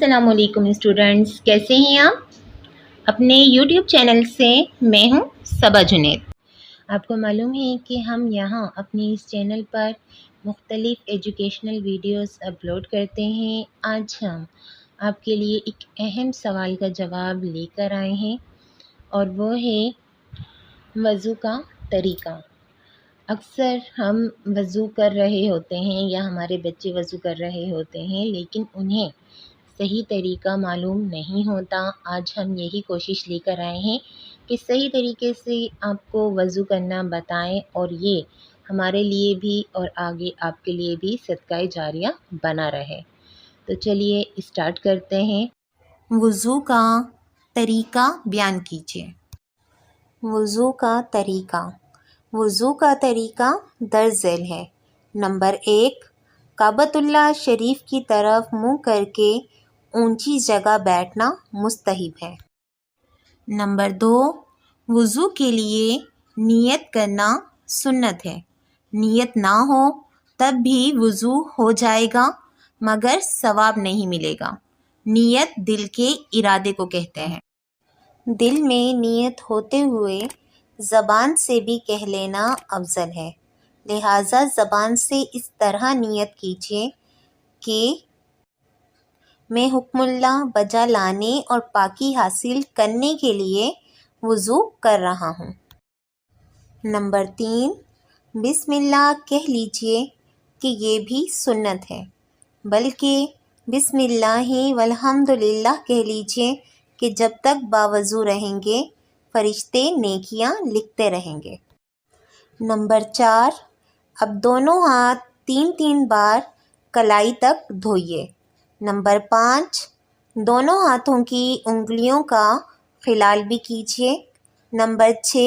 السلام علیکم اسٹوڈنٹس، کیسے ہیں آپ؟ اپنے یوٹیوب چینل سے میں ہوں صبا جنید۔ آپ کو معلوم ہے کہ ہم یہاں اپنی اس چینل پر مختلف ایجوکیشنل ویڈیوز اپلوڈ کرتے ہیں۔ آج ہم آپ کے لیے ایک اہم سوال کا جواب لے کر آئے ہیں اور وہ ہے وضو کا طریقہ۔ اکثر ہم وضو کر رہے ہوتے ہیں یا ہمارے بچے وضو کر رہے ہوتے ہیں، لیکن انہیں صحیح طریقہ معلوم نہیں ہوتا۔ آج ہم یہی کوشش لے کر آئے ہیں کہ صحیح طریقے سے آپ کو وضو کرنا بتائیں اور یہ ہمارے لیے بھی اور آگے آپ کے لیے بھی صدقہ جاریہ بنا رہے۔ تو چلیے اسٹارٹ کرتے ہیں۔ وضو کا طریقہ بیان کیجیے۔ وضو کا طریقہ۔ وضو کا طریقہ درج ذیل ہے۔ نمبر 1، کعبۃ اللہ شریف کی طرف منہ کر کے اونچی جگہ بیٹھنا مستحب ہے۔ نمبر 2، وضو کے لیے نیت کرنا سنت ہے۔ نیت نہ ہو تب بھی وضو ہو جائے گا مگر ثواب نہیں ملے گا۔ نیت دل کے ارادے کو کہتے ہیں۔ دل میں نیت ہوتے ہوئے زبان سے بھی کہہ لینا افضل ہے، لہٰذا زبان سے اس طرح نیت کیجیے کہ میں حکم اللہ بجا لانے اور پاکی حاصل کرنے کے لیے وضو کر رہا ہوں۔ نمبر 3، بسم اللہ کہہ لیجیے کہ یہ بھی سنت ہے، بلکہ بسم اللہ والحمد للہ کہہ لیجیے کہ جب تک باوضو رہیں گے فرشتے نیکیاں لکھتے رہیں گے۔ نمبر 4، اب دونوں ہاتھ 3 بار کلائی تک دھوئیے۔ نمبر 5، دونوں ہاتھوں کی انگلیوں کا خلال بھی کیجیے۔ نمبر 6،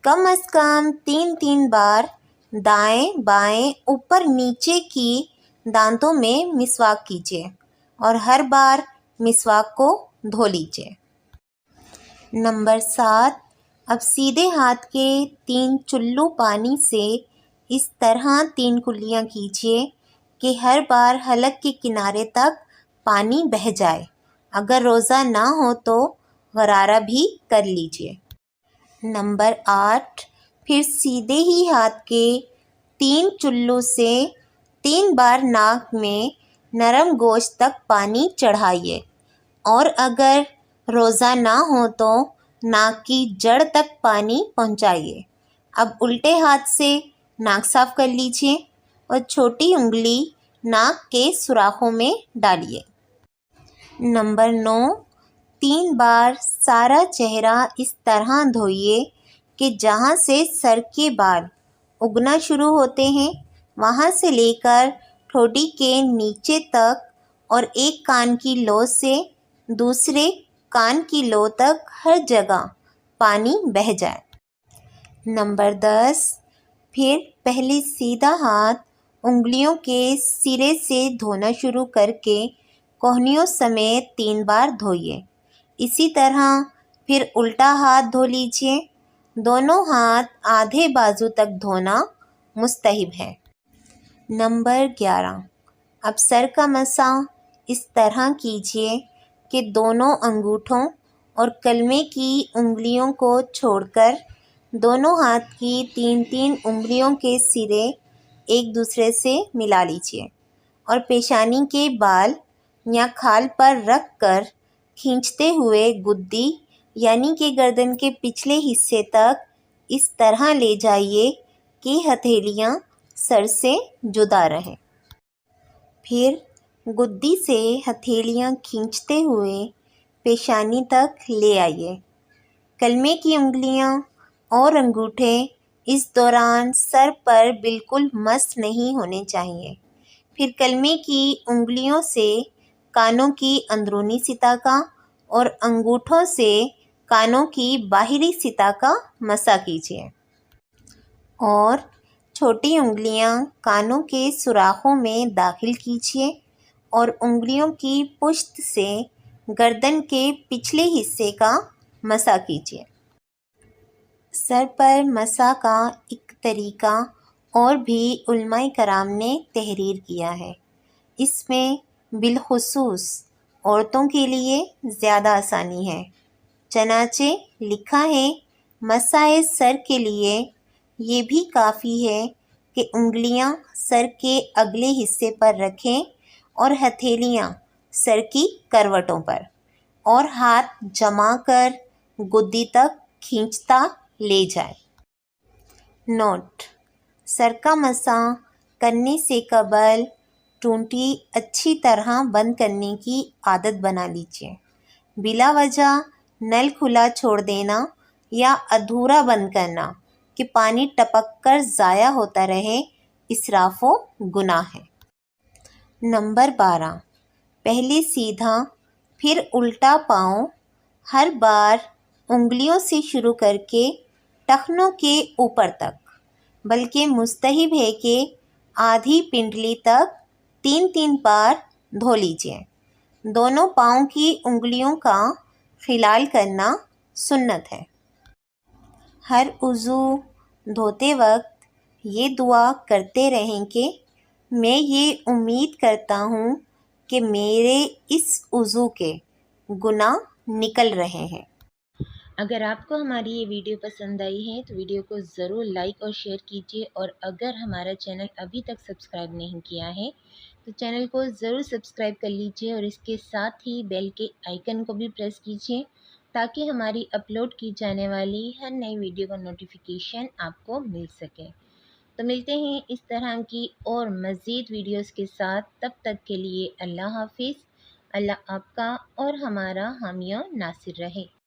کم از کم 3 بار دائیں بائیں اوپر نیچے کی دانتوں میں مسواک کیجیے اور ہر بار مسواک کو دھو لیجیے۔ نمبر 7، اب سیدھے ہاتھ کے 3 چلو پانی سے اس طرح 3 کلیاں کیجیے کہ ہر بار حلق کے کنارے تک پانی بہہ جائے۔ اگر روزہ نہ ہو تو غرارہ بھی کر لیجیے۔ نمبر 8، پھر سیدھے ہی ہاتھ کے 3 چلو سے 3 بار ناک میں نرم گوشت تک پانی چڑھائیے اور اگر روزہ نہ ہو تو ناک کی جڑ تک پانی پہنچائیے۔ اب الٹے ہاتھ سے ناک صاف کر لیجیے اور چھوٹی انگلی ناک کے سوراخوں میں ڈالیے۔ نمبر 9، 3 بار سارا چہرہ اس طرح دھوئیے کہ جہاں سے سر کے بال اگنا شروع ہوتے ہیں وہاں سے لے کر ٹھوڈی کے نیچے تک اور ایک کان کی لو سے دوسرے کان کی لو تک ہر جگہ پانی بہہ جائے۔ نمبر 10، پھر پہلے سیدھا ہاتھ انگلیوں کے سرے سے دھونا شروع کر کے کوہنیوں سمیت 3 بار دھوئیے۔ اسی طرح پھر الٹا ہاتھ دھو لیجیے۔ دونوں ہاتھ آدھے بازو تک دھونا مستحب ہے۔ نمبر 11، اب سر کا مسح اس طرح کیجیے کہ دونوں انگوٹھوں اور کلمے کی انگلیوں کو چھوڑ کر دونوں ہاتھ کی 3 انگلیوں کے سرے ایک دوسرے سے ملا لیجیے اور پیشانی کے بال یا کھال پر رکھ کر کھینچتے ہوئے گدی یعنی کہ گردن کے پچھلے حصے تک اس طرح لے جائیے کہ ہتھیلیاں سر سے جدا رہیں۔ پھر گدی سے ہتھیلیاں کھینچتے ہوئے پیشانی تک لے آئیے۔ کلمے کی انگلیاں اور انگوٹھے اس دوران سر پر بالکل مس نہیں ہونے چاہیے۔ پھر کلمے کی انگلیوں سے کانوں کی اندرونی سطح کا اور انگوٹھوں سے کانوں کی باہری سطح کا مسح کیجیے اور چھوٹی انگلیاں کانوں کے سوراخوں میں داخل کیجیے اور انگلیوں کی پشت سے گردن کے پچھلے حصے کا مسح کیجیے۔ سر پر مسح کا ایک طریقہ اور بھی علماء کرام نے تحریر کیا ہے۔ اس میں بالخصوص عورتوں کے لیے زیادہ آسانی ہے، چنانچہ لکھا ہے مسائے سر کے لیے یہ بھی کافی ہے کہ انگلیاں سر کے اگلے حصے پر رکھیں اور ہتھیلیاں سر کی کروٹوں پر، اور ہاتھ جما کر گدی تک کھینچتا لے جائے۔ نوٹ: سر کا مسح کرنے سے قبل ٹونٹی اچھی طرح بند کرنے کی عادت بنا لیجیے۔ بلا وجہ نل کھلا چھوڑ دینا یا ادھورا بند کرنا کہ پانی ٹپک کر ضائع ہوتا رہے اسراف و گناہ ہے۔ نمبر 12، پہلے سیدھا پھر الٹا پاؤں ہر بار انگلیوں سے شروع کر کے ٹخنوں کے اوپر تک، بلکہ مستحب ہے کہ آدھی پنڈلی تک 3 بار دھو لیجیے۔ دونوں پاؤں کی انگلیوں کا خلال کرنا سنت ہے۔ ہر عضو دھوتے وقت یہ دعا کرتے رہیں کہ میں یہ امید کرتا ہوں کہ میرے اس عضو کے گناہ نکل رہے ہیں۔ اگر آپ کو ہماری یہ ویڈیو پسند آئی ہے تو ویڈیو کو ضرور لائک اور شیئر کیجیے، اور اگر ہمارا چینل ابھی تک سبسکرائب نہیں کیا ہے تو چینل کو ضرور سبسکرائب کر لیجیے، اور اس کے ساتھ ہی بیل کے آئیکن کو بھی پریس کیجیے تاکہ ہماری اپلوڈ کی جانے والی ہر نئی ویڈیو کا نوٹیفیکیشن آپ کو مل سکے۔ تو ملتے ہیں اس طرح کی اور مزید ویڈیوز کے ساتھ، تب تک کے لیے اللہ حافظ۔ اللہ آپ کا اور ہمارا حامی و ناصر رہے۔